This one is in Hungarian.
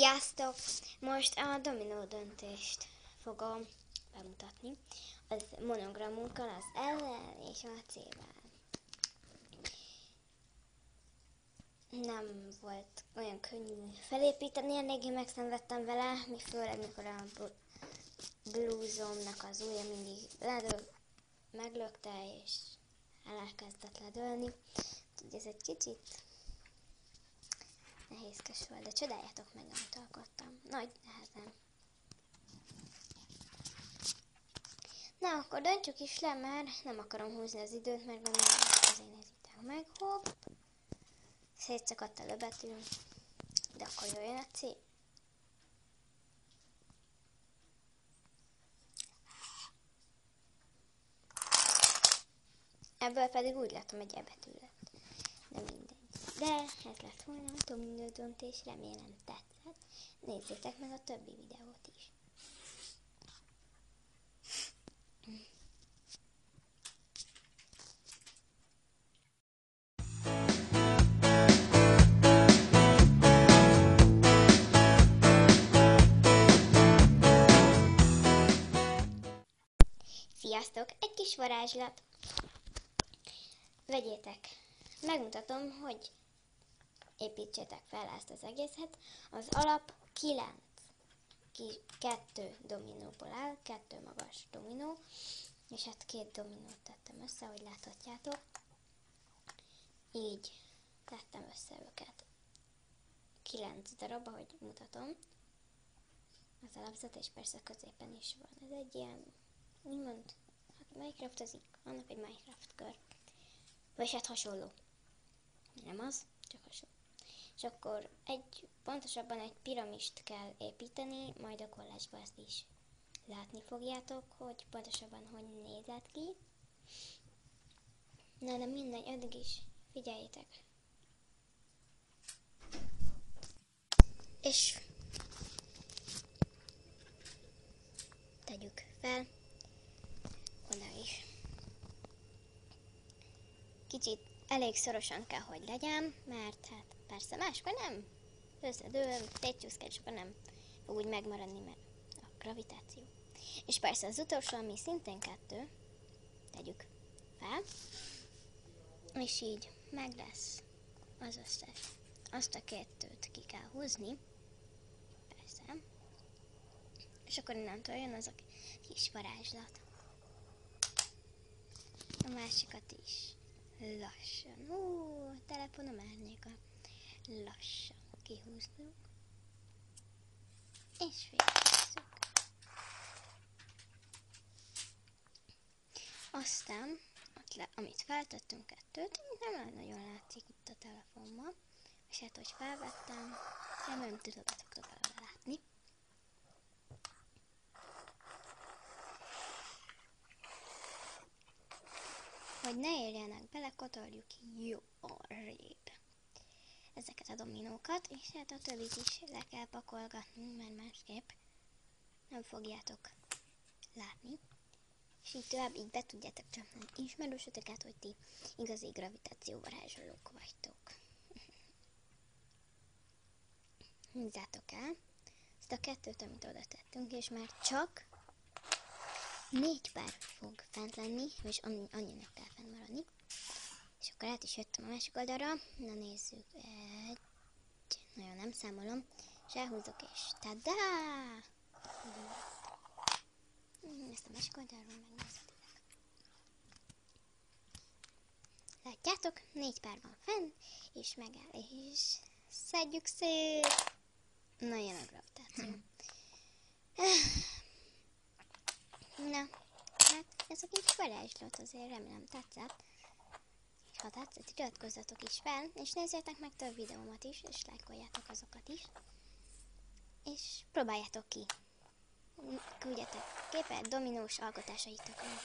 Sziasztok! Most a dominó döntést fogom bemutatni az monogramunkkal, az L-vel és a C-vel. Nem volt olyan könnyű felépíteni, eléggé megszenvedtem vele, főleg mikor a blúzomnak az ujja mindig meglökte és elkezdett ledőlni. Úgyhogy ez egy kicsit nehézkes volt, de csodáljátok meg, amit alkottam. Nagy nehezen. Na, akkor döntsük is le, mert nem akarom húzni az időt, mert gondolom, azért nézitek meg. Hopp! Szétszakadt a löbetű, de akkor jöjjön a C. Ebből pedig úgy látom, egy E betű lett. De mindegy. De ez lett volna a dominó döntés, remélem tetszett. Nézzétek meg a többi videót is. Sziasztok! Egy kis varázslat. Vegyétek, megmutatom, hogy építsétek fel ezt az egészet. Az alap 2 dominóból áll, 2 magas dominó, és hát 2 dominót tettem össze, ahogy láthatjátok. Így tettem össze őket. 9 darab, ahogy mutatom. Az alapzat, és persze középen is van. Ez egy ilyen, úgymond, aki Minecraftozik, annak egy Minecraft kör. Vagy hát hasonló. Nem az, csak hasonló. És akkor pontosabban egy piramist kell építeni, majd a kollásba ezt is látni fogjátok, hogy pontosabban hogy nézett ki. Na, de mindegy, addig is figyeljétek. És tegyük fel oda is. Kicsit elég szorosan kell, hogy legyen, mert hát persze máskor nem összedől, tétjuszkál, és akkor nem fog úgy megmaradni, mert a gravitáció. És persze az utolsó, ami szintén 2, tegyük fel, és így meg lesz az összes. Azt a 2-t ki kell húzni, persze, és akkor innentől jön az a kis varázslat. A másikat is. Lassan. A telefonom árnyéka. Lassan kihúzzuk. És végezzük. Aztán, amit feltettünk 2-t, nem nagyon látszik itt a telefonban. És hát, hogy felvettem, nem tudok belőle látni. Hogy ne érjenek bele, kotorjuk jó arrébb ezeket a dominókat, és hát a többit is le kell pakolgatnunk, mert másképp nem fogjátok látni. És így tovább így be tudjátok csapni ismerősötöket, hogy ti igazi gravitációvarázsolók vagytok. Húzzátok el ezt a 2-t, amit oda tettünk, és már csak 4 pár fog fent lenni, és annyinak kell fent maradni. És akkor át is jöttem a másik oldalra. Na nézzük. 1. Nagyon nem számolom. És elhúzok, és tadá! Ezt a másik oldalról megnézhetitek. Látjátok? 4 pár van fenn, és megáll, és szedjük szét! Na, jön a gravitáció. Na, hát ez a kis varázslat, azért remélem tetszett. És ha tetszett, iratkozzatok is fel, és nézzétek meg több videómat is, és lájkoljátok azokat is. És próbáljátok ki. Küldjetek képet dominós alkotásaitokról.